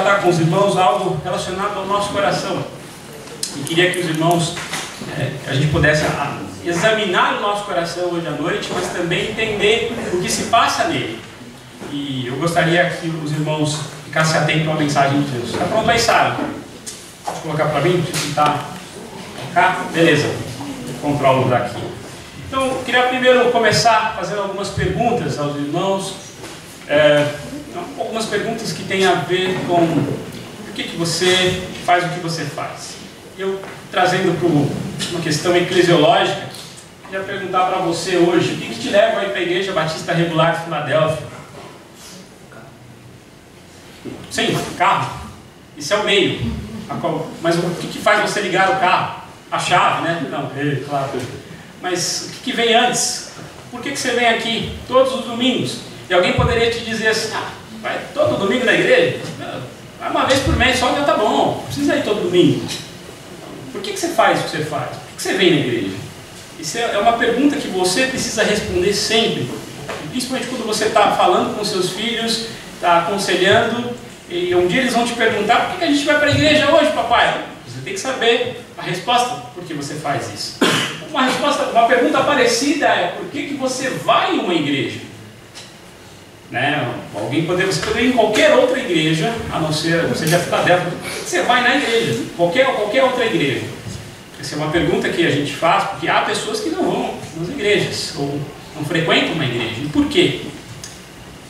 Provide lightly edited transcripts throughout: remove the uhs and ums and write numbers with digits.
tratar com os irmãos algo relacionado ao nosso coração. E queria que os irmãos, a gente pudesse examinar o nosso coração hoje à noite, mas também entender o que se passa nele. E eu gostaria que os irmãos ficassem atentos à mensagem de Deus. Está pronto aí, Sara? Pode colocar para mim? Deixa eu tentar colocar. Beleza. Controlo daqui. Então, eu queria primeiro começar fazendo algumas perguntas aos irmãos. Algumas perguntas que têm a ver com por que você faz o que você faz. Eu, trazendo para uma questão eclesiológica, queria perguntar para você hoje, o que te leva aí para a Igreja Batista Regular de Filadélfia? Sim, carro. Isso é o meio. Mas o que faz você ligar o carro? A chave, né? Não, claro. Mas o que vem antes? Por que você vem aqui todos os domingos? E alguém poderia te dizer assim, vai todo domingo na igreja? Vai uma vez por mês só já tá bom, não precisa ir todo domingo. Por que você faz o que você faz? Por que você vem na igreja? Isso é uma pergunta que você precisa responder sempre. Principalmente quando você está falando com seus filhos, está aconselhando, e um dia eles vão te perguntar, por que a gente vai para a igreja hoje, papai? Você tem que saber a resposta, por que você faz isso. Uma pergunta parecida é, por que você vai em uma igreja? Né? Você poderia ir em qualquer outra igreja, a não ser, você já está dentro, por que você vai na igreja? Qualquer outra igreja. Essa é uma pergunta que a gente faz, porque há pessoas que não vão nas igrejas, ou não frequentam uma igreja. E por quê?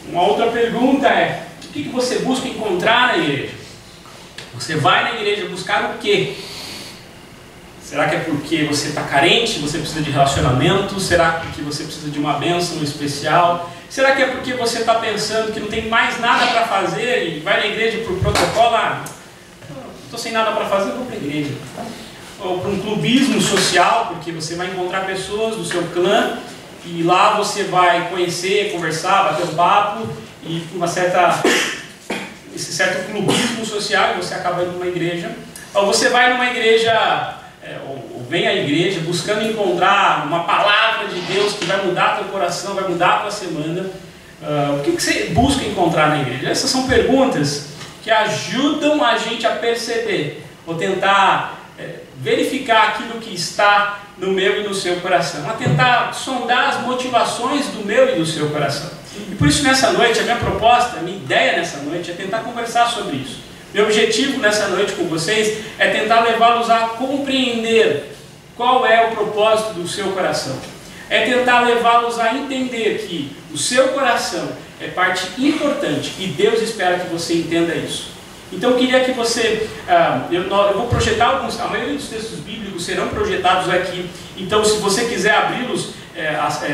Uma outra pergunta é, o que você busca encontrar na igreja? Você vai na igreja buscar o quê? Será que é porque você está carente, você precisa de relacionamento? Será que você precisa de uma bênção especial? Será que é porque você está pensando que não tem mais nada para fazer e vai na igreja por protocolo? Estou sem nada para fazer, vou para a igreja. Ou para um clubismo social, porque você vai encontrar pessoas do seu clã e lá você vai conhecer, conversar, bater um papo e por esse certo clubismo social e você acaba indo numa igreja. Ou você vai numa igreja, ou vem à igreja buscando encontrar uma palavra de Deus que vai mudar teu coração, vai mudar tua semana. O que você busca encontrar na igreja? Essas são perguntas que ajudam a gente a perceber, ou tentar verificar aquilo que está no meu e no seu coração, a tentar sondar as motivações do meu e do seu coração. E por isso nessa noite, a minha proposta, a minha ideia nessa noite é tentar conversar sobre isso. Meu objetivo nessa noite com vocês é tentar levá-los a compreender qual é o propósito do seu coração. É tentar levá-los a entender que o seu coração é parte importante e Deus espera que você entenda isso. Então eu queria que você, eu vou projetar a maioria dos textos bíblicos serão projetados aqui. Então se você quiser abri-los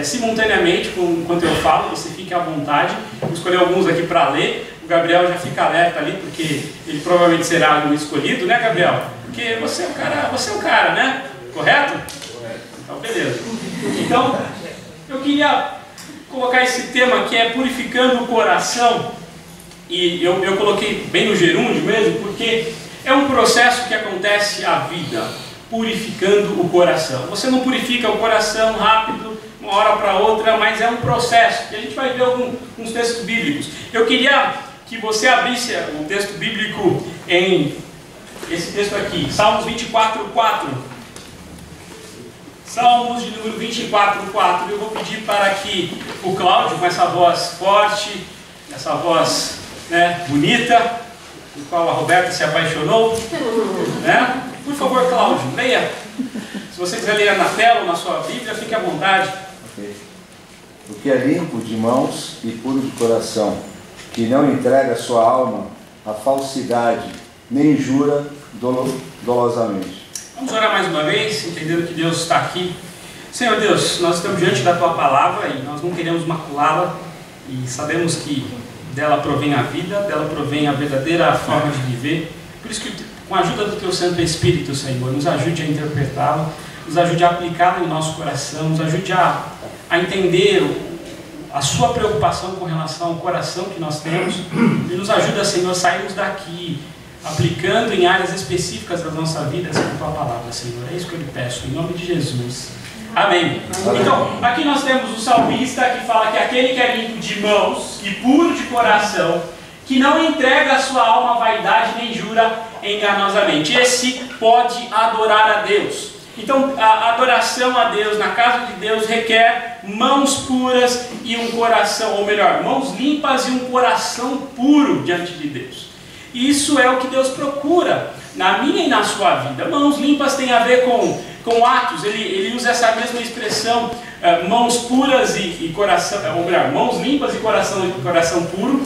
simultaneamente enquanto eu falo, você fique à vontade. Vou escolher alguns aqui para ler. O Gabriel já fica alerta ali, porque ele provavelmente será o escolhido, né, Gabriel? Porque você é o cara, né? Correto? Então, beleza. Então, eu queria colocar esse tema que é purificando o coração. E eu coloquei bem no gerúndio mesmo, porque é um processo que acontece à vida, purificando o coração. Você não purifica o coração rápido, uma hora para outra, mas é um processo, e a gente vai ver alguns textos bíblicos. Eu queria que você abrisse o texto bíblico em esse texto aqui, Salmos 24:4. Salmos de número 24:4. Eu vou pedir para que o Cláudio, com essa voz forte, essa voz bonita, do qual a Roberta se apaixonou, né? Por favor, Cláudio, leia. Se você quiser ler na tela ou na sua Bíblia, fique à vontade. Okay. O que é limpo de mãos e puro de coração, que não entrega sua alma à falsidade, nem jura dolosamente. Vamos orar mais uma vez, entendendo que Deus está aqui. Senhor Deus, nós estamos diante da Tua Palavra e nós não queremos maculá-la e sabemos que dela provém a vida, dela provém a verdadeira forma de viver. Por isso que, com a ajuda do Teu Santo Espírito, Senhor, nos ajude a interpretá-la, nos ajude a aplicá-la em nosso coração, nos ajude a entender a Sua preocupação com relação ao coração que nós temos e nos ajuda, Senhor, a sairmos daqui aplicando em áreas específicas da nossa vida essa Tua Palavra, Senhor. É isso que eu lhe peço, em nome de Jesus. Amém. Então, aqui nós temos o salmista que fala que aquele que é limpo de mãos e puro de coração, que não entrega a sua alma à vaidade nem jura enganosamente. Esse pode adorar a Deus. Então, a adoração a Deus na casa de Deus requer mãos puras e um coração, ou melhor, mãos limpas e um coração puro diante de Deus. E isso é o que Deus procura na minha e na sua vida. Mãos limpas tem a ver com atos. Ele usa essa mesma expressão, mãos puras e coração, ou melhor, mãos limpas e coração puro,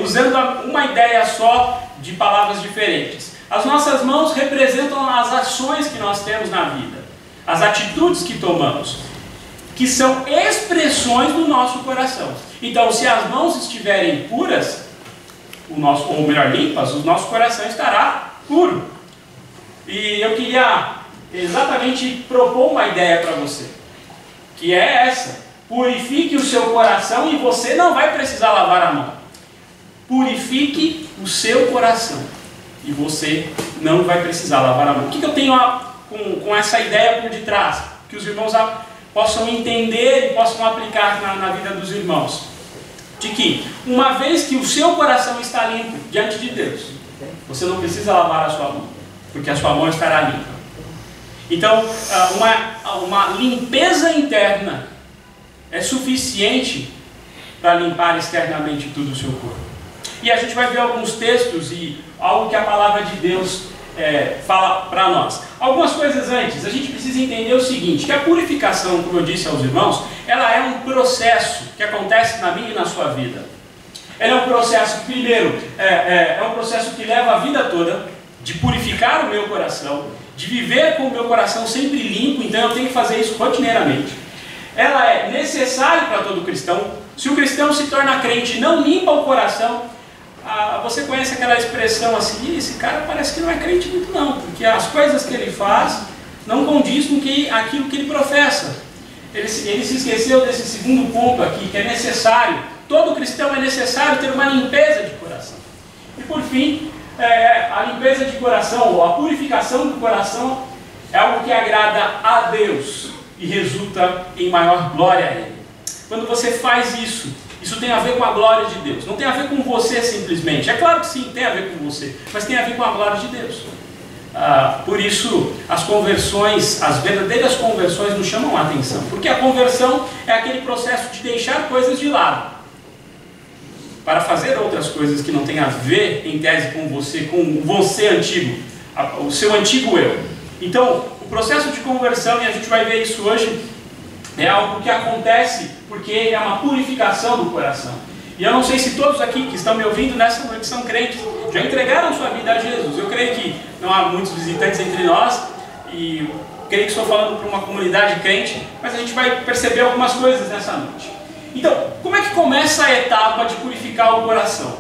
usando uma ideia só de palavras diferentes. As nossas mãos representam as ações que nós temos na vida, as atitudes que tomamos, que são expressões do nosso coração. Então, se as mãos estiverem puras, ou melhor, limpas, o nosso coração estará puro. E eu queria exatamente propor uma ideia para você, que é essa: purifique o seu coração e você não vai precisar lavar a mão. Purifique o seu coração e você não vai precisar lavar a mão. O que eu tenho com essa ideia por detrás? Que os irmãos possam entender e possam aplicar na vida dos irmãos. De que, uma vez que o seu coração está limpo diante de Deus, você não precisa lavar a sua mão, porque a sua mão estará limpa. Então, uma limpeza interna é suficiente para limpar externamente tudo o seu corpo. E a gente vai ver alguns textos e algo que a palavra de Deus fala para nós. Algumas coisas antes, a gente precisa entender o seguinte, que a purificação, como eu disse aos irmãos, ela é um processo que acontece na minha e na sua vida. Ela é um processo, primeiro, é um processo que leva a vida toda, de purificar o meu coração, de viver com o meu coração sempre limpo, então eu tenho que fazer isso rotineiramente. Ela é necessária para todo cristão. Se o cristão se torna crente e não limpa o coração, você conhece aquela expressão assim, esse cara parece que não é crente muito não, porque as coisas que ele faz não condiz com aquilo que ele professa. Ele se esqueceu desse segundo ponto aqui, que é necessário. Todo cristão é necessário ter uma limpeza de coração. E por fim, a limpeza de coração, ou a purificação do coração, é algo que agrada a Deus e resulta em maior glória a Ele. Quando você faz isso tem a ver com a glória de Deus. Não tem a ver com você simplesmente. É claro que sim, tem a ver com você, mas tem a ver com a glória de Deus. Por isso, as conversões, as verdadeiras conversões nos chamam a atenção. Porque a conversão é aquele processo de deixar coisas de lado para fazer outras coisas que não têm a ver, em tese, com o você antigo, o seu antigo eu. Então, o processo de conversão, e a gente vai ver isso hoje, é algo que acontece porque é uma purificação do coração. E eu não sei se todos aqui que estão me ouvindo nessa noite são crentes, já entregaram sua vida a Jesus. Eu creio que não há muitos visitantes entre nós, e creio que estou falando para uma comunidade crente, mas a gente vai perceber algumas coisas nessa noite. Então, como é que começa a etapa de purificar o coração?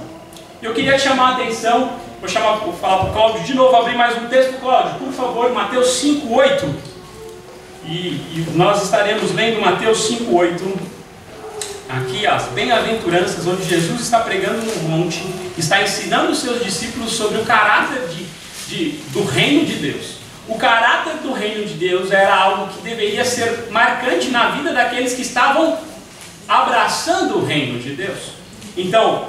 Eu queria te chamar a atenção, vou falar para o Cláudio de novo, abrir mais um texto. Cláudio, por favor, Mateus 5:8. E nós estaremos lendo Mateus 5:8. Aqui as bem-aventuranças, onde Jesus está pregando no monte, está ensinando os seus discípulos sobre o caráter do reino de Deus. O caráter do reino de Deus era algo que deveria ser marcante na vida daqueles que estavam abraçando o reino de Deus. Então,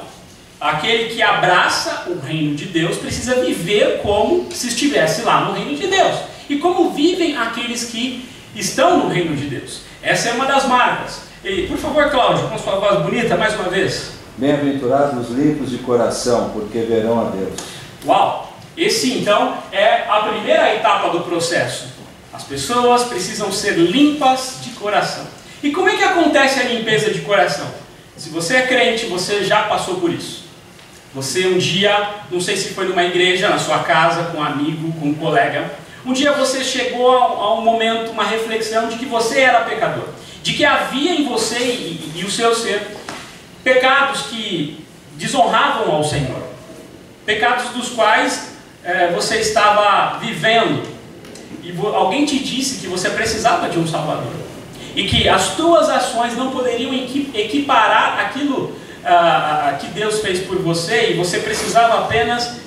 aquele que abraça o reino de Deus precisa viver como se estivesse lá no reino de Deus. E como vivem aqueles que estão no reino de Deus? Essa é uma das marcas. E, por favor, Cláudio, com sua voz bonita, mais uma vez. Bem-aventurados os limpos de coração, porque verão a Deus. Uau! Esse, então, é a primeira etapa do processo. As pessoas precisam ser limpas de coração. E como é que acontece a limpeza de coração? Se você é crente, você já passou por isso. Você um dia, não sei se foi numa igreja, na sua casa, com um amigo, com um colega, um dia você chegou a um momento, uma reflexão de que você era pecador. De que havia em você e o seu ser pecados que desonravam ao Senhor. Pecados dos quais você estava vivendo. E alguém te disse que você precisava de um Salvador. E que as tuas ações não poderiam equiparar aquilo que Deus fez por você, e você precisava apenas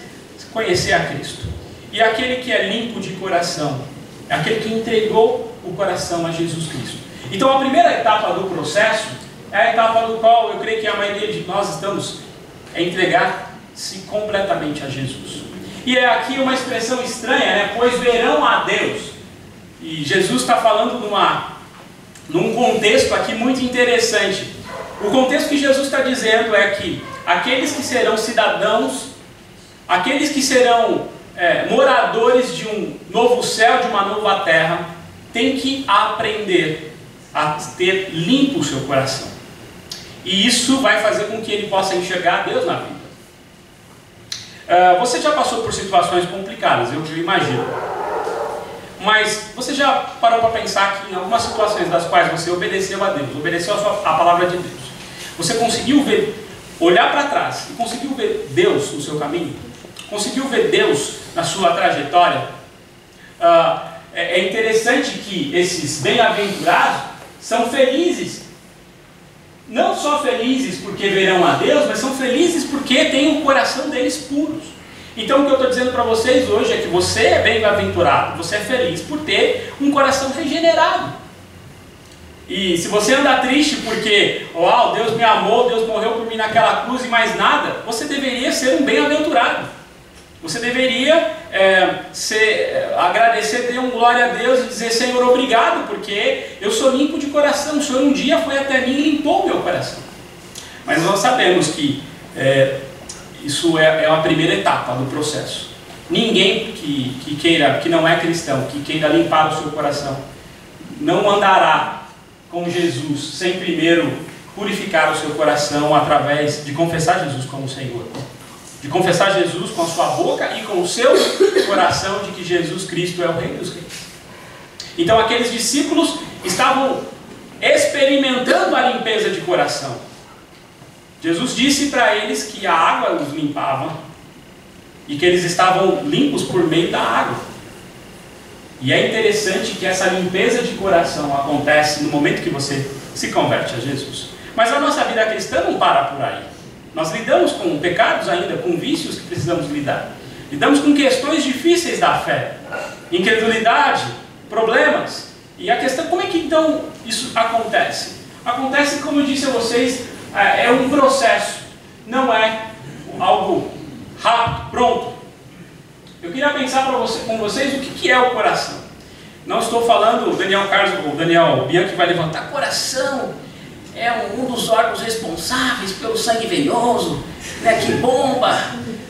conhecer a Cristo. E aquele que é limpo de coração, é aquele que entregou o coração a Jesus Cristo. Então a primeira etapa do processo é a etapa do qual eu creio que a maioria de nós estamos, é entregar Dá-se completamente a Jesus. E é aqui uma expressão estranha, né? Pois verão a Deus. E Jesus está falando num contexto aqui muito interessante. O contexto que Jesus está dizendo é que aqueles que serão cidadãos, aqueles que serão moradores de um novo céu, de uma nova terra, têm que aprender a ter limpo o seu coração. E isso vai fazer com que ele possa enxergar Deus na vida. Você já passou por situações complicadas, eu imagino. Mas você já parou para pensar que em algumas situações das quais você obedeceu a Deus, obedeceu a palavra de Deus, você conseguiu olhar para trás e conseguiu ver Deus no seu caminho? Conseguiu ver Deus na sua trajetória? É interessante que esses bem-aventurados são felizes. Não só felizes porque verão a Deus, mas são felizes porque têm o coração deles puros. Então o que eu estou dizendo para vocês hoje é que você é bem-aventurado, você é feliz por ter um coração regenerado. E se você anda triste porque, uau, Deus me amou, Deus morreu por mim naquela cruz e mais nada, você deveria ser um bem-aventurado. Você deveria agradecer, dar glória a Deus e dizer: Senhor, obrigado, porque eu sou limpo de coração. O Senhor um dia foi até mim e limpou o meu coração. Mas nós sabemos que isso é uma primeira etapa do processo. Ninguém que não é cristão, que queira limpar o seu coração, não andará com Jesus sem primeiro purificar o seu coração através de confessar Jesus como Senhor. De confessar Jesus com a sua boca e com o seu coração de que Jesus Cristo é o Rei dos Reis. Então aqueles discípulos estavam experimentando a limpeza de coração. Jesus disse para eles que a água os limpava e que eles estavam limpos por meio da água. E é interessante que essa limpeza de coração acontece no momento que você se converte a Jesus. Mas a nossa vida cristã não para por aí. Nós lidamos com pecados ainda, com vícios que precisamos lidar. Lidamos com questões difíceis da fé, incredulidade, problemas. E a questão, como é que então isso acontece? Acontece, como eu disse a vocês, é um processo, não é algo rápido, pronto. Eu queria pensar com vocês o que é o coração. Não estou falando, o Daniel Bianchi vai levantar coração. É um dos órgãos responsáveis pelo sangue venoso, né, que bomba,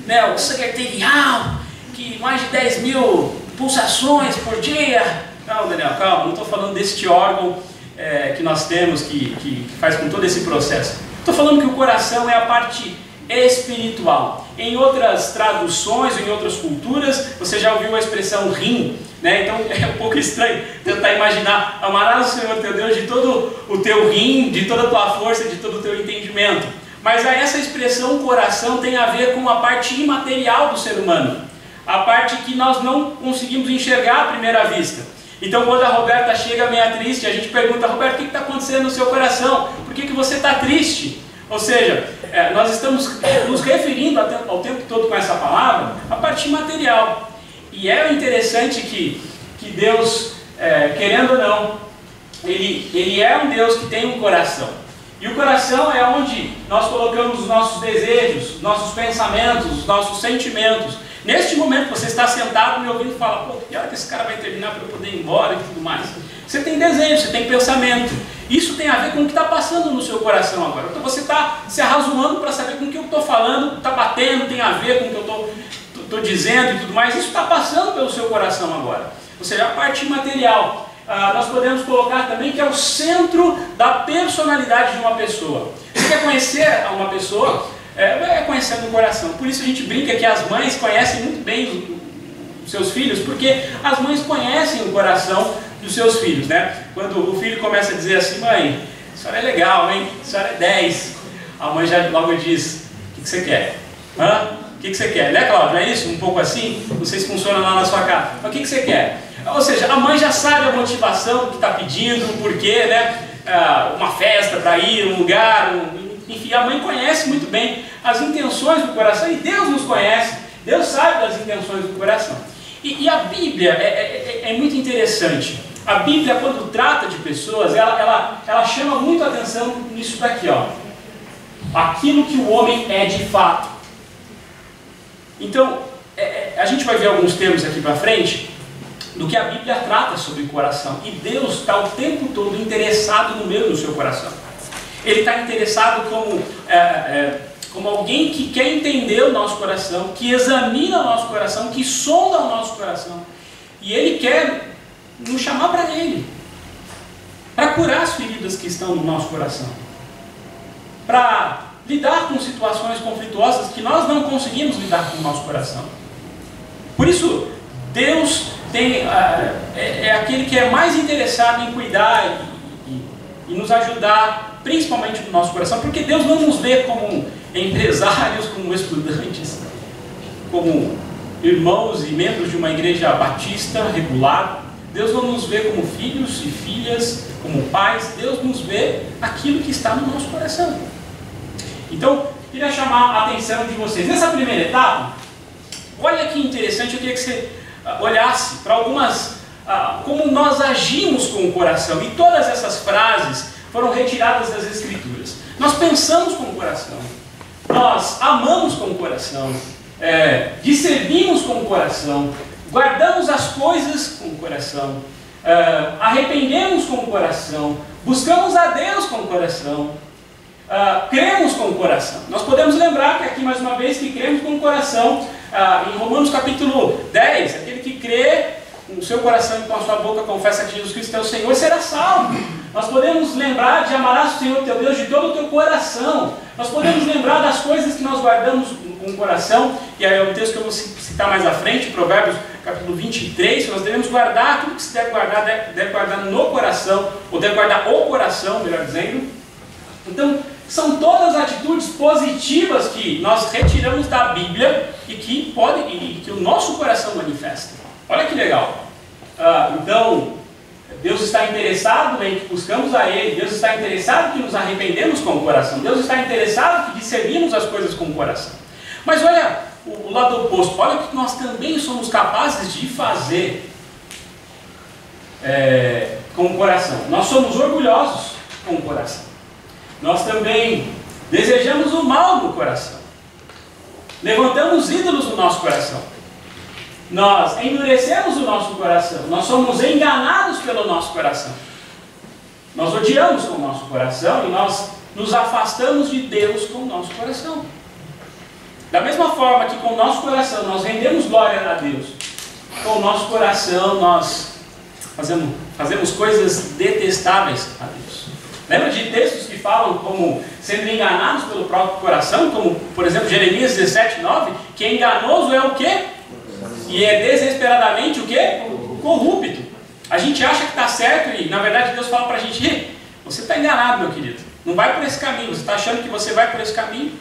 né, o sangue arterial, que mais de 10 mil pulsações por dia. Não, Daniel, calma, não estou falando deste órgão que nós temos, que faz com todo esse processo. Estou falando que o coração é a parte espiritual. Em outras traduções, em outras culturas, você já ouviu a expressão rim, né? Então é um pouco estranho tentar imaginar: amarás o Senhor teu Deus de todo o teu rim, de toda a tua força, de todo o teu entendimento. Mas essa expressão coração tem a ver com a parte imaterial do ser humano, a parte que nós não conseguimos enxergar à primeira vista. Então quando a Roberta chega meio triste, a gente pergunta: Roberta, o que está acontecendo no seu coração? Por que você está triste? Ou seja, nós estamos nos referindo ao tempo todo com essa palavra a parte material. E é interessante que Deus, querendo ou não, Ele é um Deus que tem um coração. E o coração é onde nós colocamos os nossos desejos, nossos pensamentos, os nossos sentimentos. Neste momento você está sentado me ouvindo e fala: pô, que hora que esse cara vai terminar para eu poder ir embora e tudo mais. Você tem desejo, você tem pensamento. Isso tem a ver com o que está passando no seu coração agora. Então você está se arrazoando para saber com o que eu estou falando, está batendo, tem a ver com o que eu estou dizendo e tudo mais. Isso está passando pelo seu coração agora. Ou seja, a parte material. Nós podemos colocar também que é o centro da personalidade de uma pessoa. Você quer conhecer uma pessoa? É conhecendo o coração. Por isso a gente brinca que as mães conhecem muito bem os seus filhos, porque as mães conhecem o coração dos seus filhos, né? Quando o filho começa a dizer assim: mãe, a senhora é legal, hein? A senhora é 10. A mãe já logo diz: o que você quer? Hã? O que você quer? Né, Cláudio? Não é isso? Um pouco assim? Não sei se funciona lá na sua casa. Mas o que você quer? Ou seja, a mãe já sabe a motivação do que está pedindo, o porquê, né? Uma festa para ir, um lugar, enfim, a mãe conhece muito bem as intenções do coração, e Deus nos conhece, Deus sabe das intenções do coração. E a Bíblia é muito interessante. A Bíblia, quando trata de pessoas, ela chama muito a atenção nisso daqui, ó. Aquilo que o homem é de fato. Então, a gente vai ver alguns termos aqui para frente do que a Bíblia trata sobre o coração. E Deus está o tempo todo interessado no meu e no seu coração. Ele está interessado como alguém que quer entender o nosso coração, que examina o nosso coração, que sonda o nosso coração. E Ele quer nos chamar para Ele, para curar as feridas que estão no nosso coração, para lidar com situações conflituosas que nós não conseguimos lidar com o nosso coração. Por isso, Deus é aquele que é mais interessado em cuidar e nos ajudar, principalmente no nosso coração, porque Deus não nos vê como empresários, como estudantes, como irmãos e membros de uma igreja batista regular. Deus não nos vê como filhos e filhas, como pais. Deus nos vê aquilo que está no nosso coração. Então, queria chamar a atenção de vocês. Nessa primeira etapa, olha que interessante, eu queria que você olhasse para algumas, como nós agimos com o coração. E todas essas frases foram retiradas das Escrituras. Nós pensamos com o coração, nós amamos com o coração, discernimos com o coração, guardamos as coisas com o coração, arrependemos com o coração, buscamos a Deus com o coração, cremos com o coração. Nós podemos lembrar que aqui mais uma vez que cremos com o coração, em Romanos capítulo 10, aquele que crê com o seu coração e com a sua boca confessa que Jesus Cristo é o Senhor, será salvo. Nós podemos lembrar de amarás o Senhor teu Deus de todo o teu coração. Nós podemos lembrar das coisas que nós guardamos com o coração, e aí é um texto que eu vou citar mais à frente, Provérbios capítulo 23, nós devemos guardar tudo que se deve guardar no coração, ou deve guardar o coração, melhor dizendo. Então, são todas atitudes positivas que nós retiramos da Bíblia e que o nosso coração manifesta. Olha que legal. Então, Deus está interessado em que buscamos a Ele, Deus está interessado em que nos arrependemos com o coração, Deus está interessado em que discernimos as coisas com o coração. Mas olha o lado oposto, olha o que nós também somos capazes de fazer com o coração. Nós somos orgulhosos com o coração. Nós também desejamos o mal no coração. Levantamos ídolos no nosso coração. Nós endurecemos o nosso coração. Nós somos enganados pelo nosso coração. Nós odiamos com o nosso coração e nós nos afastamos de Deus com o nosso coração. Da mesma forma que com o nosso coração nós rendemos glória a Deus, com o nosso coração nós fazemos coisas detestáveis a Deus. Lembra de textos que falam como sendo enganados pelo próprio coração, como por exemplo Jeremias 17:9, que enganoso é o quê? E é desesperadamente o quê? Corrupto. A gente acha que está certo e na verdade Deus fala para a gente: você está enganado, meu querido, não vai por esse caminho, você está achando que você vai por esse caminho.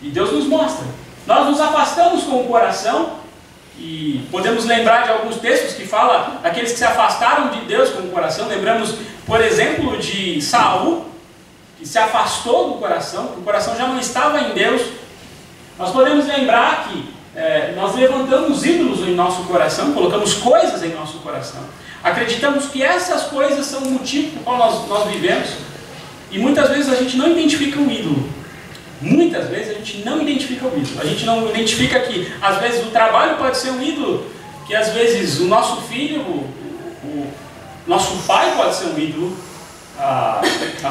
E Deus nos mostra. Nós nos afastamos com o coração e podemos lembrar de alguns textos que falam daqueles que se afastaram de Deus com o coração. Lembramos, por exemplo, de Saul, que se afastou do coração, que o coração já não estava em Deus. Nós podemos lembrar que nós levantamos ídolos em nosso coração, colocamos coisas em nosso coração. Acreditamos que essas coisas são o motivo pelo qual nós vivemos. E muitas vezes a gente não identifica o ídolo. Muitas vezes a gente não identifica o ídolo. A gente não identifica que às vezes o trabalho pode ser um ídolo, que às vezes o nosso filho, o nosso pai pode ser um ídolo, a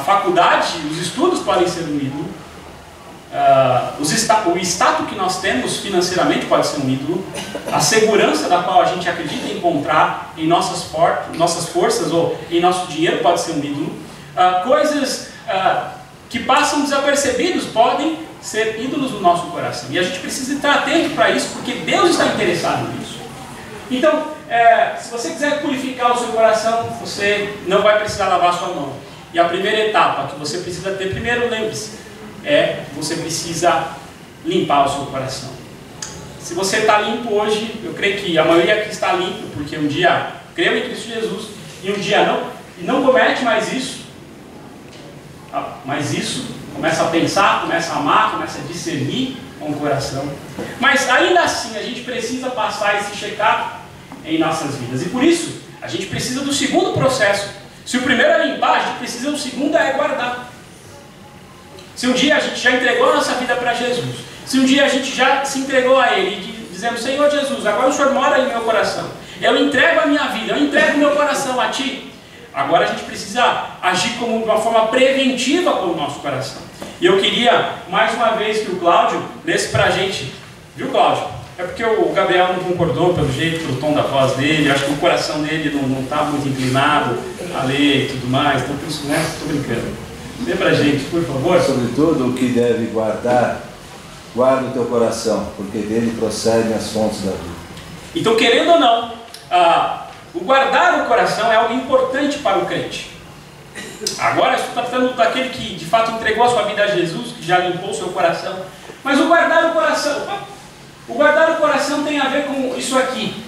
faculdade, os estudos podem ser um ídolo, o status que nós temos financeiramente pode ser um ídolo, a segurança da qual a gente acredita encontrar em nossas forças ou em nosso dinheiro pode ser um ídolo, coisas que passam desapercebidos podem ser ídolos no nosso coração. E a gente precisa estar atento para isso, porque Deus está interessado nisso. Então, se você quiser purificar o seu coração, você não vai precisar lavar a sua mão. E a primeira etapa que você precisa ter, primeiro, lembre-se, você precisa limpar o seu coração. Se você está limpo hoje, eu creio que a maioria aqui está limpo, porque um dia creu em Cristo Jesus, e um dia não, e não comete mais isso. Mas isso, começa a pensar, começa a amar, começa a discernir com o coração. Mas ainda assim, a gente precisa passar esse check-up em nossas vidas. E por isso, a gente precisa do segundo processo. Se o primeiro é limpar, a gente precisa do segundo, é guardar. Se um dia a gente já entregou a nossa vida para Jesus, Se um dia a gente já se entregou a Ele e dizemos, Senhor Jesus, agora o Senhor mora em meu coração, eu entrego a minha vida, eu entrego o meu coração a Ti. Agora a gente precisa agir como de uma forma preventiva com o nosso coração. E eu queria, mais uma vez, que o Cláudio lesse para a gente, viu, Cláudio? É porque o Gabriel não concordou pelo jeito, pelo tom da voz dele, acho que o coração dele não está muito inclinado a ler e tudo mais, então por isso, né, estou brincando. Lê para a gente, por favor. Sobretudo o que deve guardar, guarda o teu coração, porque dele procedem as fontes da vida. Então, querendo ou não, o guardar o coração é algo importante para o crente. Agora, estou tratando daquele que de fato entregou a sua vida a Jesus, que já limpou o seu coração. Mas o guardar o coração tem a ver com isso aqui.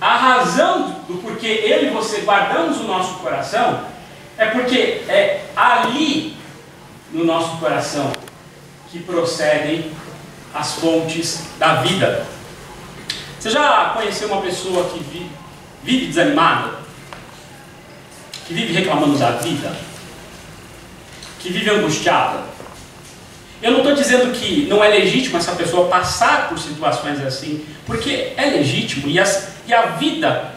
A razão do porquê eu e você guardamos o nosso coração é porque é ali no nosso coração que procedem as fontes da vida. Você já conheceu uma pessoa que vive desanimada? Que vive reclamando da vida? Que vive angustiada? Eu não estou dizendo que não é legítimo essa pessoa passar por situações assim, porque é legítimo e a vida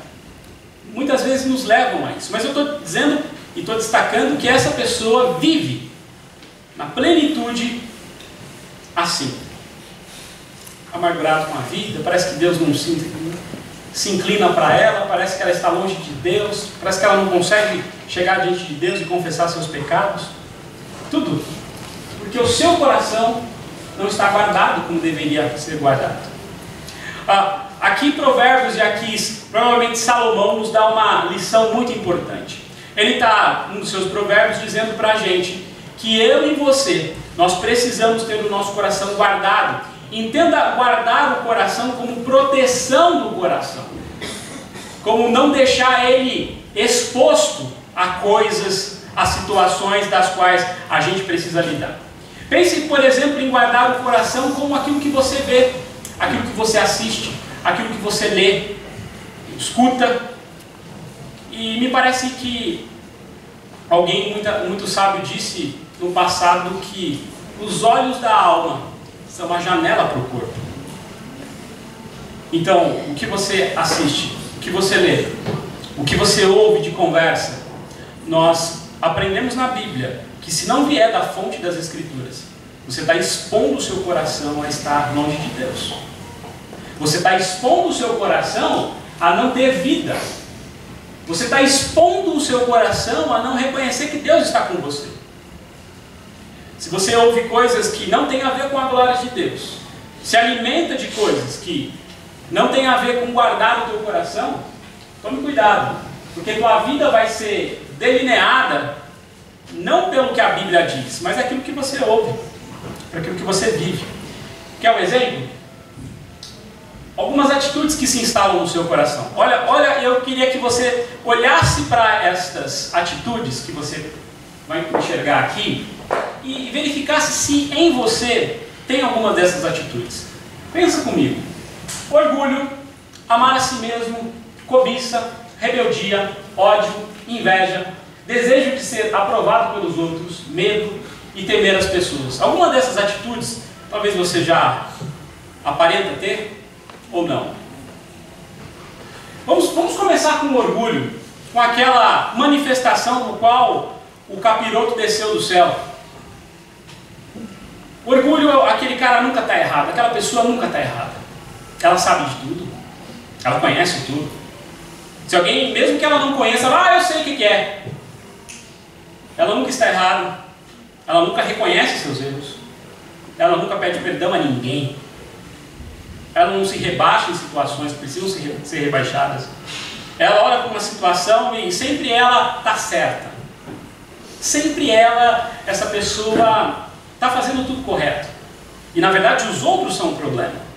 muitas vezes nos levam a isso. Mas eu estou dizendo e estou destacando que essa pessoa vive na plenitude assim. Amargurado com a vida, parece que Deus não se inclina para ela, parece que ela está longe de Deus, parece que ela não consegue chegar diante de Deus e confessar seus pecados. Tudo porque o seu coração não está guardado como deveria ser guardado. Aqui Provérbios e aqui provavelmente Salomão nos dá uma lição muito importante. Ele está, num dos seus provérbios, dizendo para a gente que eu e você, nós precisamos ter o nosso coração guardado. Entenda guardar o coração como proteção do coração, como não deixar ele exposto a coisas, a situações das quais a gente precisa lidar. Pense, por exemplo, em guardar o coração como aquilo que você vê, aquilo que você assiste, aquilo que você lê, escuta. E me parece que alguém muito sábio disse no passado que os olhos da alma são uma janela para o corpo. Então, o que você assiste, o que você lê, o que você ouve de conversa, nós aprendemos na Bíblia que se não vier da fonte das Escrituras, você está expondo o seu coração a estar longe de Deus. Você está expondo o seu coração a não ter vida. Você está expondo o seu coração a não reconhecer que Deus está com você. Se você ouve coisas que não têm a ver com a glória de Deus, se alimenta de coisas que não têm a ver com guardar o teu coração, tome cuidado, porque tua vida vai ser delineada não pelo que a Bíblia diz, mas aquilo que você ouve, para aquilo que você vive. Quer um exemplo? Algumas atitudes que se instalam no seu coração. Olha, eu queria que você olhasse para estas atitudes que você vai enxergar aqui e verificasse se em você tem alguma dessas atitudes. Pensa comigo. Orgulho, amar a si mesmo, cobiça, rebeldia, ódio, inveja, desejo de ser aprovado pelos outros, medo e temer as pessoas. Alguma dessas atitudes talvez você já aparenta ter ou não. Vamos começar com o orgulho, com aquela manifestação no qual o capiroto desceu do céu. O orgulho, aquele cara nunca está errado, aquela pessoa nunca está errada. Ela sabe de tudo, ela conhece tudo. Se alguém, mesmo que ela não conheça, ela, eu sei o que é. Ela nunca está errada, ela nunca reconhece seus erros, ela nunca pede perdão a ninguém. Ela não se rebaixa em situações que precisam ser rebaixadas. Ela olha para uma situação e sempre ela está certa. Sempre essa pessoa está fazendo tudo correto. E na verdade os outros são o problema.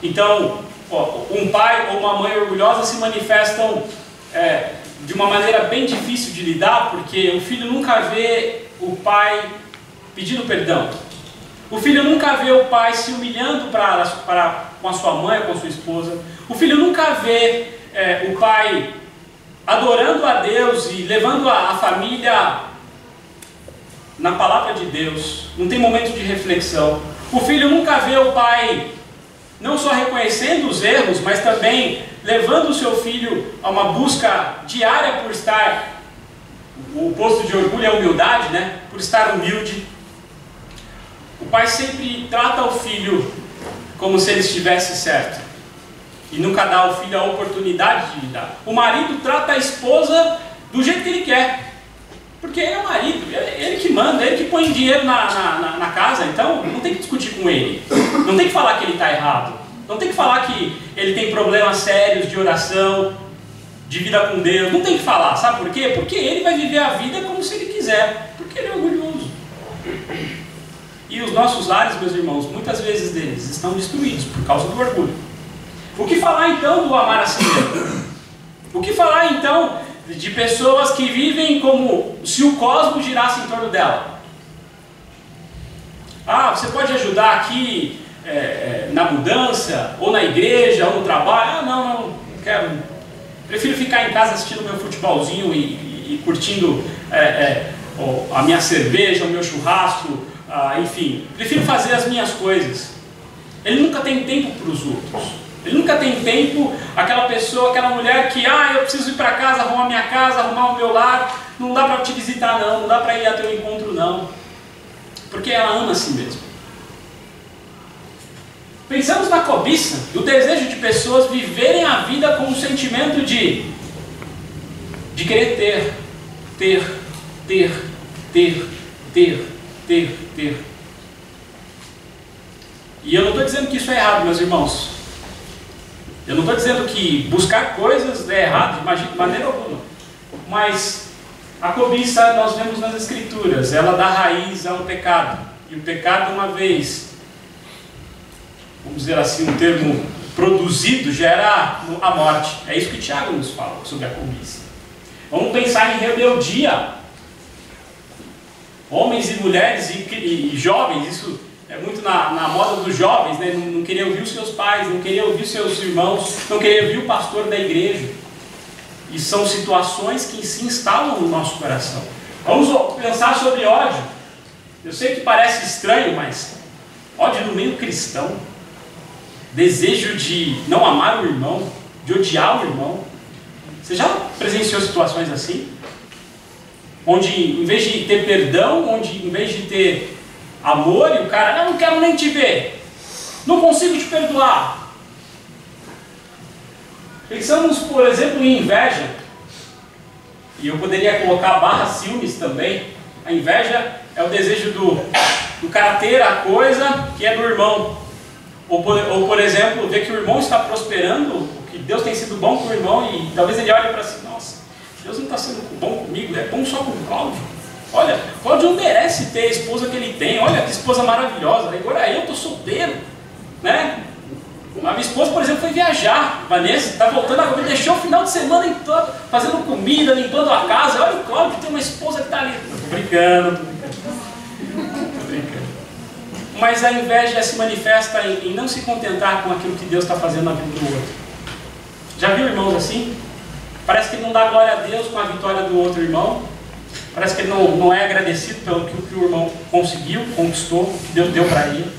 Então, um pai ou uma mãe orgulhosa se manifestam de uma maneira bem difícil de lidar, porque o filho nunca vê o pai pedindo perdão. O filho nunca vê o pai se humilhando com a sua mãe ou com a sua esposa. O filho nunca vê o pai adorando a Deus e levando a família na palavra de Deus, não tem momento de reflexão. O filho nunca vê o pai não só reconhecendo os erros, mas também levando o seu filho a uma busca diária por estar, o oposto de orgulho é a humildade, né? Por estar humilde. O pai sempre trata o filho como se ele estivesse certo e nunca dá ao filho a oportunidade de lidar. O marido trata a esposa do jeito que ele quer, porque ele é o marido, ele que manda, ele que põe dinheiro na casa, então não tem que discutir com ele, não tem que falar que ele está errado, não tem que falar que ele tem problemas sérios de oração, de vida com Deus, não tem que falar, sabe por quê? Porque ele vai viver a vida como se ele quiser, porque ele é orgulhoso. E os nossos lares, meus irmãos, muitas vezes deles estão destruídos por causa do orgulho. O que falar então do amar a si mesmo? O que falar então de pessoas que vivem como se o cosmos girasse em torno dela? Ah, você pode ajudar aqui na mudança, ou na igreja, ou no trabalho. Ah, não quero. Prefiro ficar em casa assistindo meu futebolzinho e curtindo a minha cerveja, o meu churrasco, enfim. Prefiro fazer as minhas coisas. Ele nunca tem tempo para os outros. Ele nunca tem tempo, aquela pessoa, aquela mulher que, eu preciso ir para casa, arrumar minha casa, arrumar o meu lar, não dá para te visitar não dá para ir a teu encontro não. Porque ela ama a si mesma. Pensamos na cobiça, do desejo de pessoas viverem a vida com um sentimento de querer ter. E eu não estou dizendo que isso é errado, meus irmãos. Eu não estou dizendo que buscar coisas é errado, de maneira alguma. Mas a cobiça, nós vemos nas Escrituras, ela dá raiz ao pecado. E o pecado, uma vez, vamos dizer assim, um termo produzido, gera a morte. É isso que Tiago nos fala sobre a cobiça. Vamos pensar em rebeldia. Homens e mulheres e jovens, isso é muito na moda dos jovens, né? Não queria ouvir os seus pais, não queria ouvir os seus irmãos, não queria ouvir o pastor da igreja. E são situações que se instalam no nosso coração. Vamos pensar sobre ódio. Eu sei que parece estranho, mas ódio no meio cristão. Desejo de não amar o irmão, de odiar o irmão. Você já presenciou situações assim? Onde em vez de ter perdão, onde em vez de ter amor, e o cara, não quero nem te ver, não consigo te perdoar. Pensamos, por exemplo, em inveja. E eu poderia colocar barra ciúmes também. A inveja é o desejo do cara ter a coisa que é do irmão. Ou por exemplo, ver que o irmão está prosperando, que Deus tem sido bom com o irmão, e talvez ele olhe para si, nossa, Deus não está sendo bom comigo, é bom só com o Cláudio. Olha, Cláudio não merece ter a esposa que ele tem, olha que esposa maravilhosa, agora eu estou solteiro, né? A minha esposa, por exemplo, foi viajar, Vanessa, está voltando agora, deixou o final de semana em todo, fazendo comida, limpando a casa, olha o Cláudio, tem uma esposa que está ali. Estou brincando. Mas a inveja se manifesta em não se contentar com aquilo que Deus está fazendo na vida do outro. Já viu irmãos assim? Parece que ele não dá glória a Deus com a vitória do outro irmão. Parece que ele não é agradecido pelo que o irmão conseguiu, conquistou, que Deus deu para ele.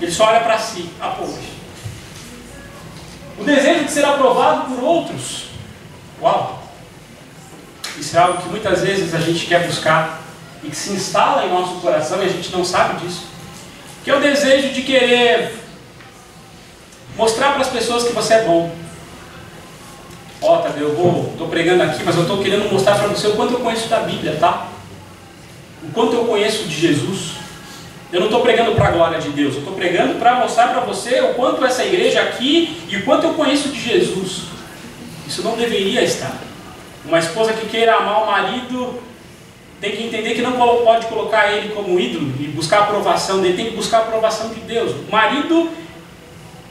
Ele só olha para si. Poxa. O desejo de ser aprovado por outros. Uau! Isso é algo que muitas vezes a gente quer buscar e que se instala em nosso coração e a gente não sabe disso. Que é o desejo de querer mostrar para as pessoas que você é bom. Tadeu, eu estou pregando aqui, mas eu estou querendo mostrar para você o quanto eu conheço da Bíblia, tá? O quanto eu conheço de Jesus. Eu não estou pregando para a glória de Deus, eu estou pregando para mostrar para você o quanto essa igreja aqui e o quanto eu conheço de Jesus. Isso não deveria estar. Uma esposa que queira amar o marido tem que entender que não pode colocar ele como ídolo e buscar a aprovação dele, tem que buscar a aprovação de Deus. O marido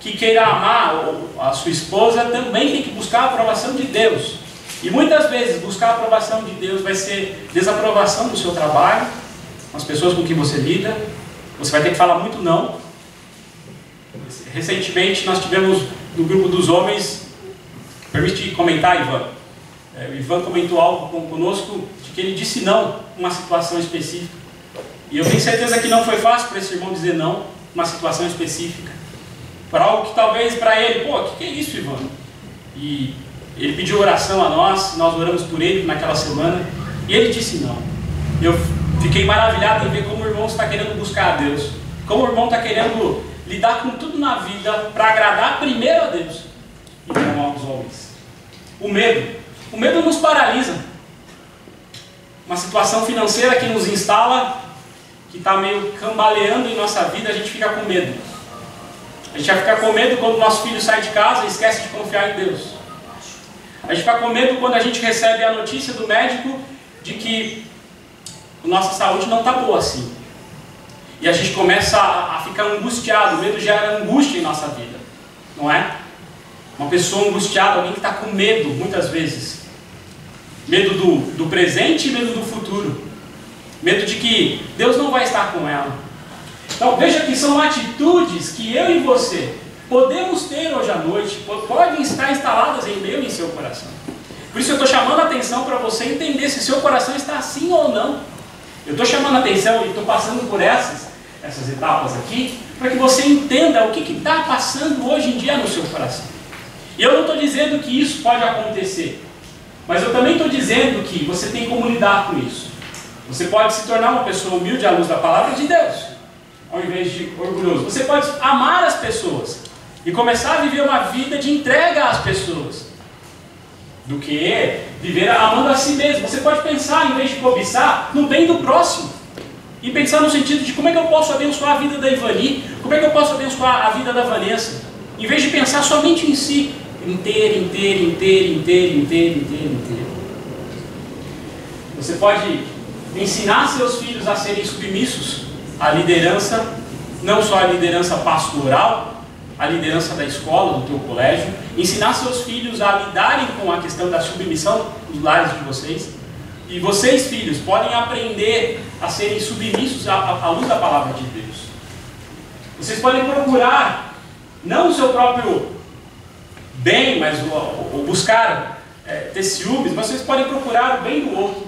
que queira amar a sua esposa também tem que buscar a aprovação de Deus. E muitas vezes buscar a aprovação de Deus vai ser desaprovação do seu trabalho, com as pessoas com quem você lida. Você vai ter que falar muito não. Recentemente nós tivemos no grupo dos homens, permite comentar, Ivan? O Ivan comentou algo conosco de que ele disse não em uma situação específica. E eu tenho certeza que não foi fácil para esse irmão dizer não, numa situação específica. Para algo que talvez para ele, pô, o que é isso, Ivan? E ele pediu oração a nós oramos por ele naquela semana, e ele disse não. Eu fiquei maravilhado em ver como o irmão está querendo buscar a Deus, como o irmão está querendo lidar com tudo na vida para agradar primeiro a Deus e não aos homens. O medo nos paralisa. Uma situação financeira que nos instala, que está meio cambaleando em nossa vida, a gente fica com medo. A gente vai ficar com medo quando o nosso filho sai de casa e esquece de confiar em Deus. A gente fica com medo quando a gente recebe a notícia do médico de que a nossa saúde não está boa assim. E a gente começa a ficar angustiado. O medo gera angústia em nossa vida, não é? Uma pessoa angustiada, alguém que está com medo, muitas vezes. Medo do presente e medo do futuro. Medo de que Deus não vai estar com ela. Então veja que são atitudes que eu e você podemos ter hoje à noite, podem estar instaladas em meu e em seu coração. Por isso eu estou chamando a atenção para você entender se seu coração está assim ou não. Eu estou chamando a atenção e estou passando por essas etapas aqui, para que você entenda o que está passando hoje em dia no seu coração. E eu não estou dizendo que isso pode acontecer, mas eu também estou dizendo que você tem como lidar com isso. Você pode se tornar uma pessoa humilde à luz da palavra de Deus, ao invés de orgulhoso. Você pode amar as pessoas e começar a viver uma vida de entrega às pessoas, do que viver amando a si mesmo. Você pode pensar, em vez de cobiçar, no bem do próximo. E pensar no sentido de como é que eu posso abençoar a vida da Ivani, como é que eu posso abençoar a vida da Vanessa. Em vez de pensar somente em si, inteiro. Você pode ensinar seus filhos a serem submissos à liderança, não só a liderança pastoral, a liderança da escola, do teu colégio, ensinar seus filhos a lidarem com a questão da submissão nos lares de vocês. E vocês, filhos, podem aprender a serem submissos à luz da palavra de Deus. Vocês podem procurar, não o seu próprio bem, mas o buscar ter ciúmes, mas vocês podem procurar o bem do outro.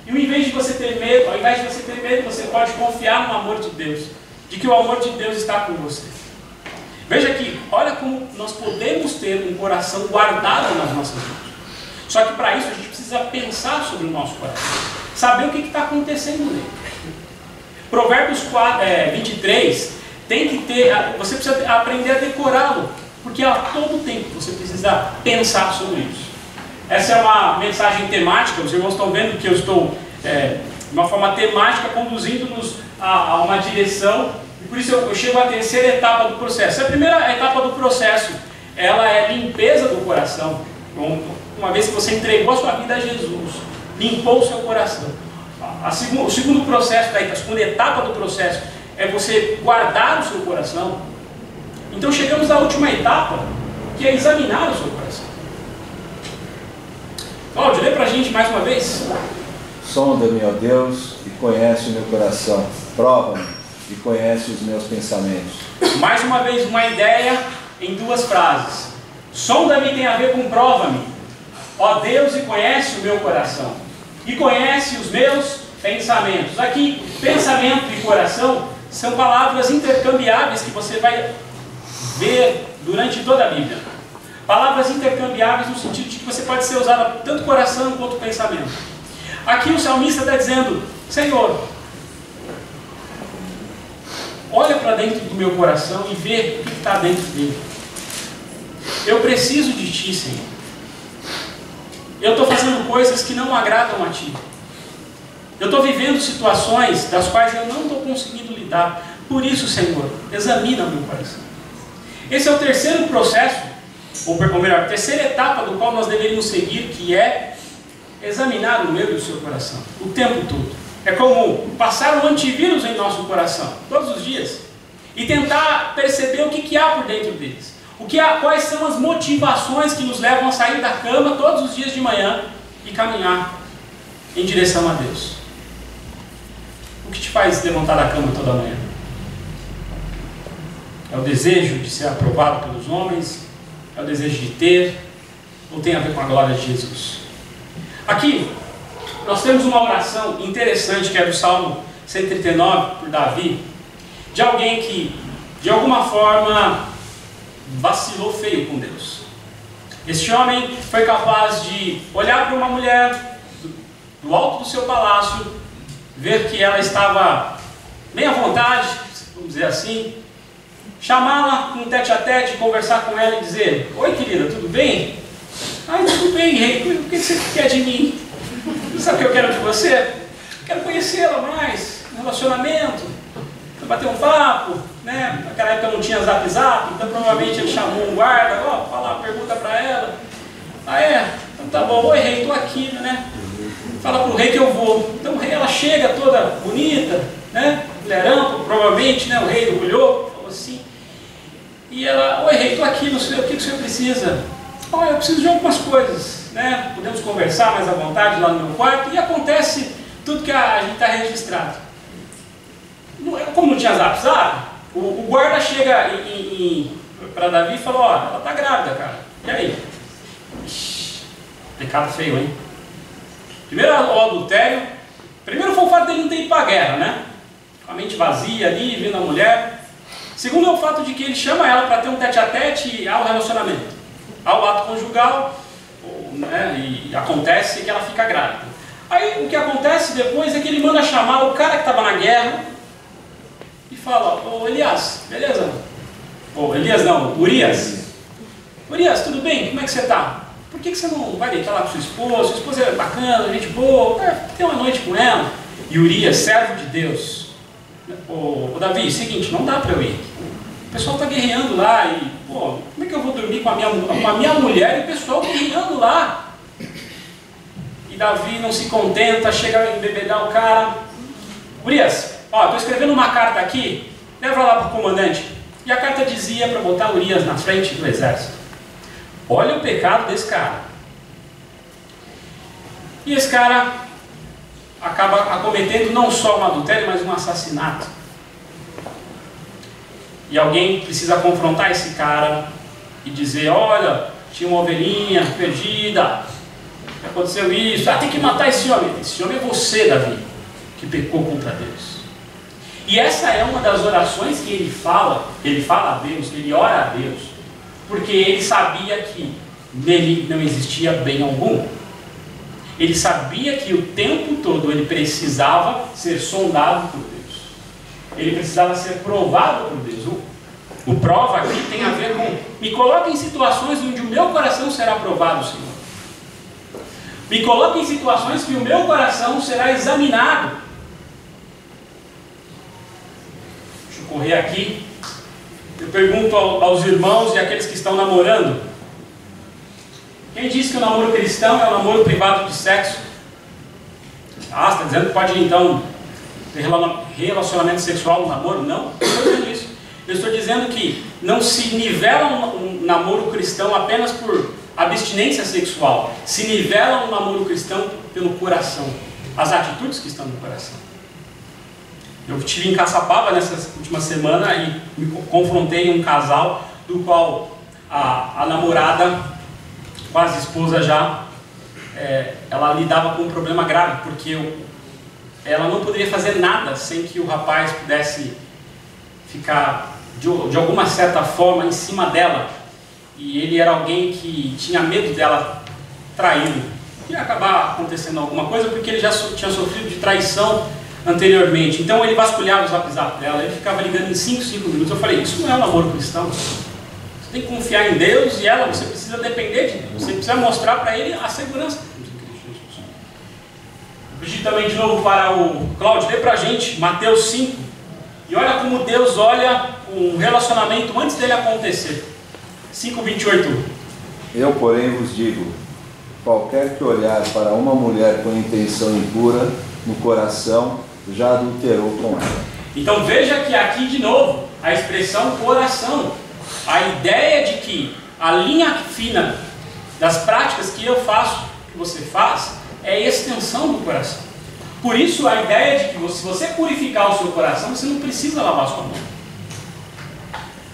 E ao invés de você ter medo, você pode confiar no amor de Deus, de que o amor de Deus está com você. Veja aqui, olha como nós podemos ter um coração guardado nas nossas mãos. Só que para isso a gente precisa pensar sobre o nosso coração, saber o que está acontecendo nele. Provérbios 23 tem que ter, você precisa aprender a decorá-lo, porque a todo tempo você precisa pensar sobre isso. Essa é uma mensagem temática, os irmãos estão vendo que eu estou de uma forma temática conduzindo-nos a uma direção. E por isso eu chego à terceira etapa do processo. A primeira etapa do processo, ela é limpeza do coração. Uma vez que você entregou a sua vida a Jesus, limpou o seu coração. O segundo processo, a segunda etapa do processo, é você guardar o seu coração. Então chegamos à última etapa, que é examinar o seu coração. Cláudio, lê para a gente mais uma vez. Sonda-me, ó Deus, e conhece o meu coração. Prova-me e conhece os meus pensamentos. Mais uma vez, uma ideia em duas frases. Sonda-me tem a ver com prova-me. Ó Deus, e conhece o meu coração. E conhece os meus pensamentos. Aqui, pensamento e coração são palavras intercambiáveis que você vai ver durante toda a Bíblia. Palavras intercambiáveis no sentido de que você pode ser usado tanto coração quanto pensamento. Aqui o salmista está dizendo: Senhor, olha para dentro do meu coração e vê o que está dentro dele. Eu preciso de Ti, Senhor. Eu estou fazendo coisas que não agradam a Ti. Eu estou vivendo situações das quais eu não estou conseguindo lidar. Por isso, Senhor, examina o meu coração. Esse é o terceiro processo, ou melhor, a terceira etapa do qual nós deveríamos seguir, que é examinar o meu e o seu coração, o tempo todo. É como passar um antivírus em nosso coração, todos os dias, e tentar perceber o que há por dentro deles. Quais são as motivações que nos levam a sair da cama todos os dias de manhã e caminhar em direção a Deus. O que te faz levantar da cama toda manhã? É o desejo de ser aprovado pelos homens? É o desejo de ter? Ou tem a ver com a glória de Jesus? Aqui, nós temos uma oração interessante que é do Salmo 139 por Davi, de alguém que, de alguma forma, vacilou feio com Deus. Este homem foi capaz de olhar para uma mulher do alto do seu palácio, ver que ela estava bem à vontade, vamos dizer assim, chamá-la com um tete-a-tete, conversar com ela e dizer: oi querida, tudo bem? Ai, tudo bem, rei, o que você quer de mim? Sabe o que eu quero de você? Quero conhecê-la mais, um relacionamento, bater um papo, né? Naquela época não tinha zap, então provavelmente ele chamou um guarda, ó, fala, pergunta para ela. Ah é? Então tá bom, oi rei, estou aqui, né? Fala pro rei que eu vou. Então o rei, ela chega toda bonita, né? Mulherão, provavelmente, né? O rei olhou, falou assim. E ela, oi rei, estou aqui, não sei, o que o senhor precisa? Oh, eu preciso de algumas coisas, né? Podemos conversar mais à vontade lá no meu quarto. E acontece tudo que a gente está registrado. Como não tinha zap, o guarda chega para Davi e fala: ó, ela está grávida, cara. E aí? Ixi, pecado feio, hein? Primeiro o adultério. Primeiro foi o fato dele não ter ido para a guerra, né? Com a mente vazia ali, vendo a mulher. Segundo é o fato de que ele chama ela para ter um tete-a-tete ao relacionamento, ao ato conjugal, né? E acontece que ela fica grávida. Aí o que acontece depois é que ele manda chamar o cara que estava na guerra e fala: ô Elias, beleza? Ô Elias não, Urias. Urias, tudo bem? Como é que você está? Por que você não vai deitar lá com sua esposa? Sua esposa é bacana, gente boa, tem uma noite com ela. E Urias, servo de Deus: ô Davi, seguinte, não dá para eu ir. O pessoal está guerreando lá e, pô, como é que eu vou dormir com a minha mulher e o pessoal guerreando lá? E Davi não se contenta, chega a embebedar o cara. Urias, ó, estou escrevendo uma carta aqui, leva lá para o comandante. E a carta dizia para botar Urias na frente do exército. Olha o pecado desse cara. E esse cara acaba acometendo não só um adultério, mas um assassinato. E alguém precisa confrontar esse cara e dizer: olha, tinha uma ovelhinha perdida, aconteceu isso, tem que matar esse homem. Esse homem é você, Davi, que pecou contra Deus. E essa é uma das orações que ele fala a Deus, ele ora a Deus, porque ele sabia que nele não existia bem algum. Ele sabia que o tempo todo ele precisava ser sondado por Deus. Ele precisava ser provado por Deus. O prova aqui tem a ver com: me coloque em situações onde o meu coração será provado, Senhor. Me coloque em situações que o meu coração será examinado. Deixa eu correr aqui. Eu pergunto aos irmãos e àqueles que estão namorando: quem diz que o namoro cristão é o namoro privado de sexo? Ah, você está dizendo que pode então ter relacionamento sexual no namoro? Não, não estou dizendo isso. Eu estou dizendo que não se nivela um namoro cristão apenas por abstinência sexual. Se nivela um namoro cristão pelo coração, as atitudes que estão no coração. Eu estive em Caçapava nessa última semana e me confrontei um casal do qual a namorada, quase esposa já, ela lidava com um problema grave, porque ela não poderia fazer nada sem que o rapaz pudesse ficar de alguma certa forma em cima dela. E ele era alguém que tinha medo dela traí-lo. Ia acabar acontecendo alguma coisa porque ele já tinha sofrido de traição anteriormente. Então ele vasculhava o zap dela, ele ficava ligando em 5 minutos. Eu falei: isso não é um namoro cristão. Você tem que confiar em Deus e você precisa depender de Deus. Você precisa mostrar para ele a segurança. Vou pedir também de novo para o Cláudio, lê para a gente Mateus 5. E olha como Deus olha um relacionamento antes dele acontecer. 5:28. Eu, porém, vos digo: qualquer que olhar para uma mulher com intenção impura no coração, já adulterou com ela. Então veja que aqui de novo a expressão coração, a ideia de que a linha fina das práticas que eu faço, que você faz, é a extensão do coração. Por isso a ideia de que se você purificar o seu coração, você não precisa lavar sua mão.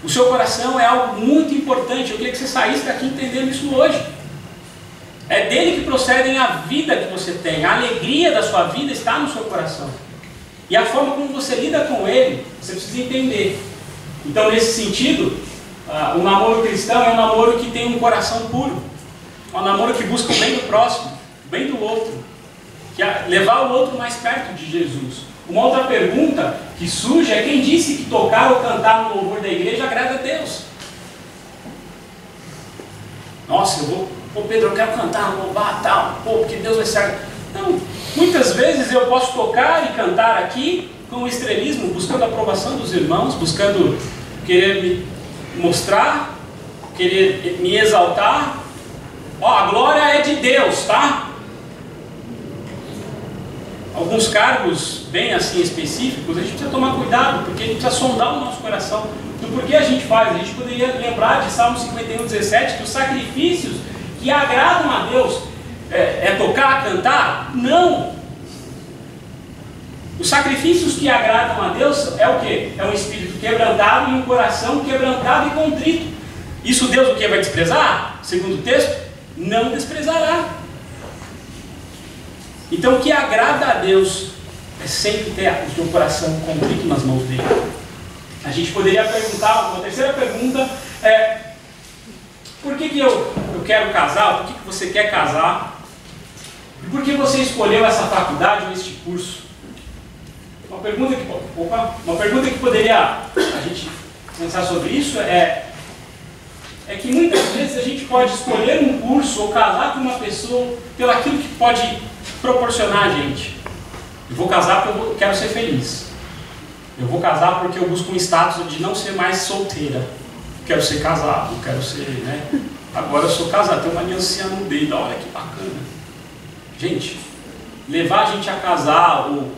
O seu coração é algo muito importante. Eu queria que você saísse daqui entendendo isso hoje. É dele que procedem a vida que você tem. A alegria da sua vida está no seu coração. E a forma como você lida com ele, você precisa entender. Então, nesse sentido, o namoro cristão é um namoro que tem um coração puro. É um namoro que busca o bem do próximo, o bem do outro. Que é levar o outro mais perto de Jesus. Uma outra pergunta que surge é quem disse que tocar ou cantar no louvor da igreja agrada a Deus? Nossa, pô Pedro, eu quero cantar, louvar, tal, pô, porque Deus vai ser... Não, muitas vezes eu posso tocar e cantar aqui com estrelismo, buscando a aprovação dos irmãos, buscando querer me mostrar, querer me exaltar. Ó, a glória é de Deus, tá? Alguns cargos bem assim específicos, a gente precisa tomar cuidado, porque a gente precisa sondar o nosso coração do porquê a gente faz. A gente poderia lembrar de Salmo 51:17, que os sacrifícios que agradam a Deus é tocar, cantar? Não! Os sacrifícios que agradam a Deus é o quê? É um espírito quebrantado e um coração quebrantado e contrito. Isso Deus o que vai desprezar? Segundo o texto, não desprezará. Então o que agrada a Deus é sempre ter o teu coração contrito nas mãos dele. A gente poderia perguntar, uma terceira pergunta é: por que eu quero casar? Por que você quer casar? E por que você escolheu essa faculdade ou este curso? Uma pergunta que poderia a gente pensar sobre isso é que muitas vezes a gente pode escolher um curso ou casar com uma pessoa pelo aquilo que pode proporcionar a gente. Eu vou casar porque eu quero ser feliz. Eu vou casar porque eu busco um status de não ser mais solteira. Quero ser casado, quero ser, né? Agora eu sou casado, tenho uma aliancinha no dedo, olha que bacana. Gente, levar a gente a casar, ou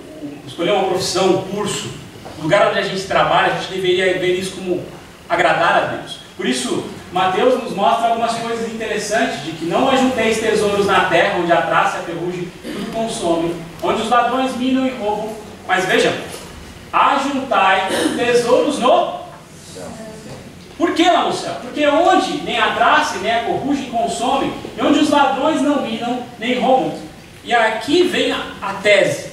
escolher uma profissão, um curso, o lugar onde a gente trabalha, a gente deveria ver isso como agradar a Deus. Por isso, Mateus nos mostra algumas coisas interessantes, de que não ajunteis tesouros na terra, onde a traça e a ferrugem tudo consomem, onde os ladrões minam e roubam, mas vejam, ajuntai tesouros no céu. Por que lá no céu? Porque onde nem a traça e nem a ferrugem consomem, e onde os ladrões não minam nem roubam. E aqui vem a tese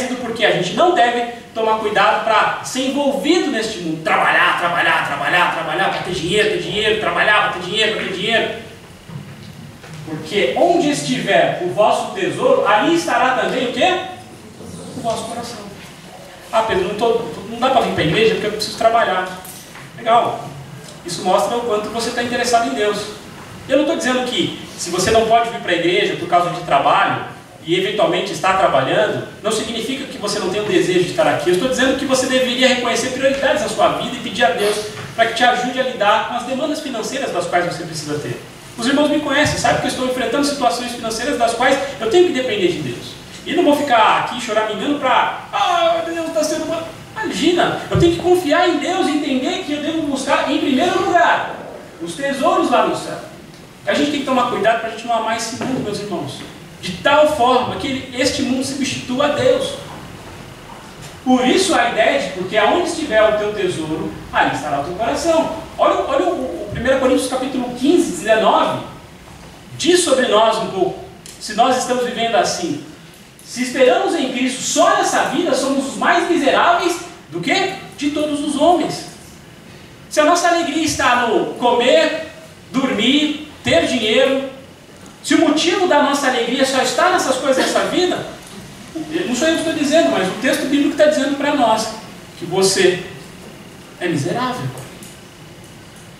do porquê a gente não deve tomar cuidado para ser envolvido neste mundo, trabalhar, para ter dinheiro, trabalhar, para ter dinheiro. Porque onde estiver o vosso tesouro, ali estará também o quê? O vosso coração. Ah, Pedro, não dá para vir para a igreja porque eu preciso trabalhar. Legal. Isso mostra o quanto você está interessado em Deus. Eu não estou dizendo que se você não pode vir para a igreja por causa de trabalho, e eventualmente está trabalhando, não significa que você não tem o desejo de estar aqui. Eu estou dizendo que você deveria reconhecer prioridades na sua vida e pedir a Deus para que te ajude a lidar com as demandas financeiras das quais você precisa ter. Os irmãos me conhecem, sabem que eu estou enfrentando situações financeiras das quais eu tenho que depender de Deus. E não vou ficar aqui choramingando para, Deus está sendo uma... Imagina, eu tenho que confiar em Deus e entender que eu devo buscar em primeiro lugar os tesouros lá no céu. A gente tem que tomar cuidado para a gente não amar esse mundo, meus irmãos, de tal forma que este mundo substitua a Deus. Por isso a ideia de, porque aonde estiver o teu tesouro, ali estará o teu coração. Olha o 1 Coríntios capítulo 15, 19, diz sobre nós um pouco, se nós estamos vivendo assim. Se esperamos em Cristo só nessa vida, somos os mais miseráveis do que? De todos os homens. Se a nossa alegria está no comer, dormir, ter dinheiro, se o motivo da nossa alegria só está nessas coisas dessa vida, não sou eu que estou dizendo, mas o texto bíblico está dizendo para nós que você é miserável,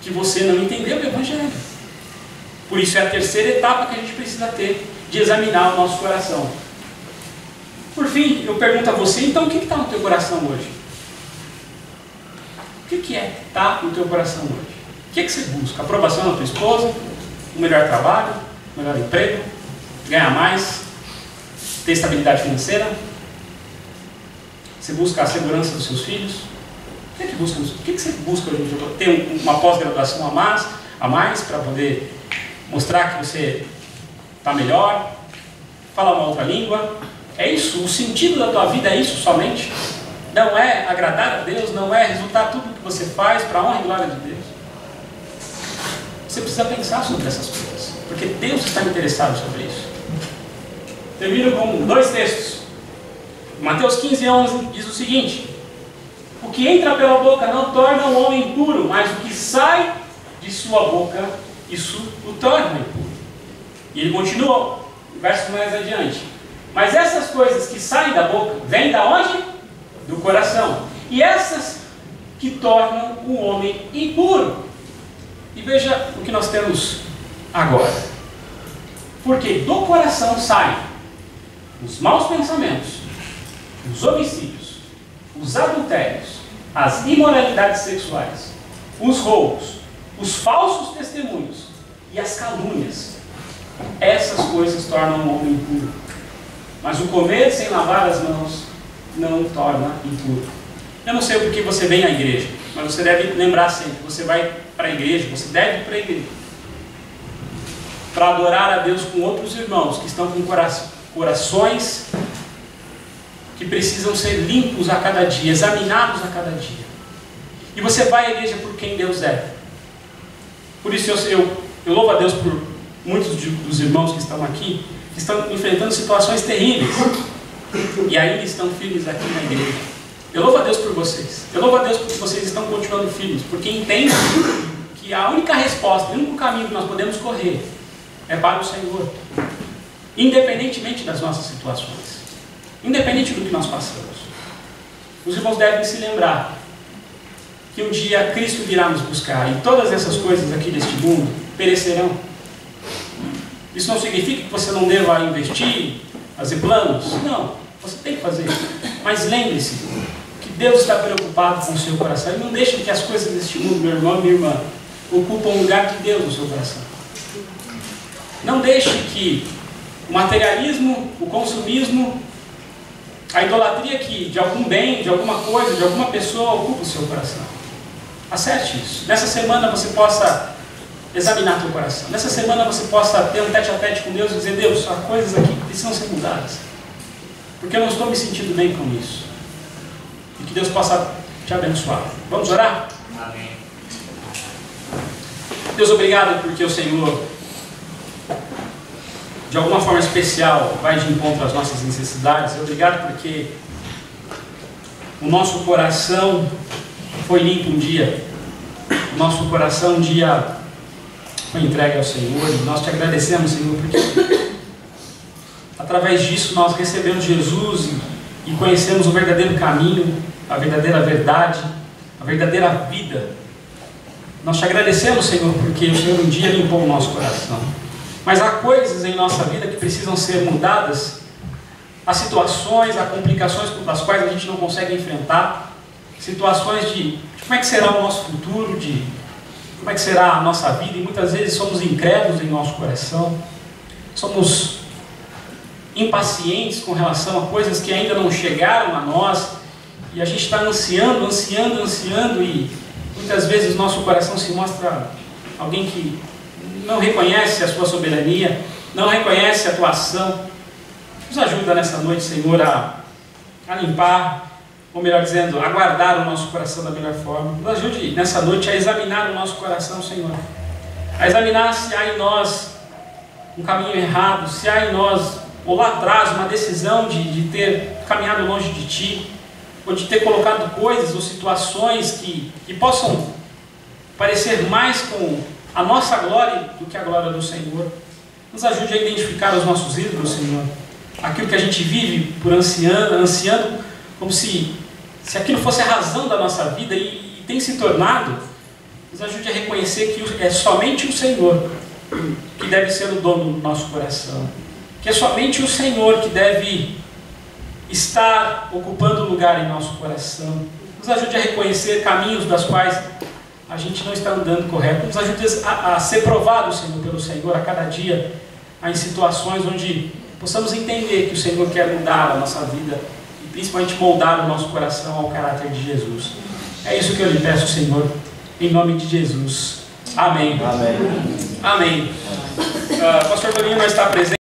que você não entendeu o Evangelho. Por isso é a terceira etapa que a gente precisa ter de examinar o nosso coração. Por fim, eu pergunto a você, então o que está no teu coração hoje? O que é que está no teu coração hoje? O que você busca? Aprovação da tua esposa? Um melhor trabalho? Melhor emprego, ganhar mais, ter estabilidade financeira? Você busca a segurança dos seus filhos? O que você busca hoje em dia? Ter uma pós-graduação a mais para poder mostrar que você está melhor? Falar uma outra língua? É isso? O sentido da tua vida é isso somente? Não é agradar a Deus, não é resultar tudo que você faz para a honra e glória de Deus? Você precisa pensar sobre essas coisas, porque Deus está interessado sobre isso. Termino com dois textos. Mateus 15:11 diz o seguinte: o que entra pela boca não torna o homem impuro, mas o que sai de sua boca, isso o torna impuro. E ele continua, verso mais adiante: mas essas coisas que saem da boca, vêm da onde? Do coração. E essas que tornam o homem impuro. E veja o que nós temos agora. Porque do coração saem os maus pensamentos, os homicídios, os adultérios, as imoralidades sexuais, os roubos, os falsos testemunhos e as calúnias. Essas coisas tornam o homem impuro. Mas o comer sem lavar as mãos não torna impuro. Eu não sei o porquê você vem à igreja, mas você deve lembrar sempre: você vai para a igreja, você deve ir para a igreja para adorar a Deus com outros irmãos que estão com corações que precisam ser limpos a cada dia, examinados a cada dia. E você vai à igreja por quem Deus é. Por isso eu louvo a Deus por muitos dos irmãos que estão aqui, que estão enfrentando situações terríveis e ainda estão firmes aqui na igreja. Eu louvo a Deus por vocês. Eu louvo a Deus porque vocês estão continuando firmes, porque entendem que a única resposta, o único caminho que nós podemos correr é para o Senhor, independentemente das nossas situações, independente do que nós passamos. Os irmãos devem se lembrar que um dia Cristo virá nos buscar e todas essas coisas aqui deste mundo perecerão. Isso não significa que você não deva investir, fazer planos. Não, você tem que fazer. Mas lembre-se que Deus está preocupado com o seu coração e não deixe que as coisas deste mundo, meu irmão e minha irmã, ocupam o lugar de Deus no seu coração. Não deixe que o materialismo, o consumismo, a idolatria que de algum bem, de alguma coisa, de alguma pessoa ocupa o seu coração. Acerte isso. Nessa semana você possa examinar teu coração. Nessa semana você possa ter um tete-a-tete com Deus e dizer: Deus, há coisas aqui que precisam ser mudadas, porque eu não estou me sentindo bem com isso. E que Deus possa te abençoar. Vamos orar? Amém. Deus, obrigado porque o Senhor, de alguma forma especial, vai de encontro às nossas necessidades. Obrigado porque o nosso coração foi limpo um dia. O nosso coração um dia foi entregue ao Senhor. E nós te agradecemos, Senhor, porque através disso nós recebemos Jesus e conhecemos o verdadeiro caminho, a verdadeira verdade, a verdadeira vida. Nós te agradecemos, Senhor, porque o Senhor um dia limpou o nosso coração. Mas há coisas em nossa vida que precisam ser mudadas, há situações, há complicações das quais a gente não consegue enfrentar, situações de como é que será o nosso futuro, de como é que será a nossa vida, e muitas vezes somos incrédulos em nosso coração, somos impacientes com relação a coisas que ainda não chegaram a nós, e a gente está ansiando, e muitas vezes nosso coração se mostra alguém que não reconhece a sua soberania, não reconhece a tua ação. Nos ajuda nessa noite, Senhor, a limpar, ou melhor dizendo, a guardar o nosso coração da melhor forma. Nos ajude nessa noite a examinar o nosso coração, Senhor, a examinar se há em nós um caminho errado, se há em nós, ou lá atrás, uma decisão de ter caminhado longe de Ti, ou de ter colocado coisas ou situações que possam parecer mais com a nossa glória do que a glória do Senhor. Nos ajude a identificar os nossos ídolos, Senhor, aquilo que a gente vive por ansiando como se aquilo fosse a razão da nossa vida e tem se tornado. Nos ajude a reconhecer que é somente o Senhor que deve ser o dono do nosso coração, que é somente o Senhor que deve estar ocupando lugar em nosso coração. Nos ajude a reconhecer caminhos das quais a gente não está andando correto. Nos ajude a ser provado, Senhor, pelo Senhor a cada dia, em situações onde possamos entender que o Senhor quer mudar a nossa vida e principalmente moldar o nosso coração ao caráter de Jesus. É isso que eu lhe peço, Senhor, em nome de Jesus. Amém. Amém. Amém. Pastor Toninho não está presente.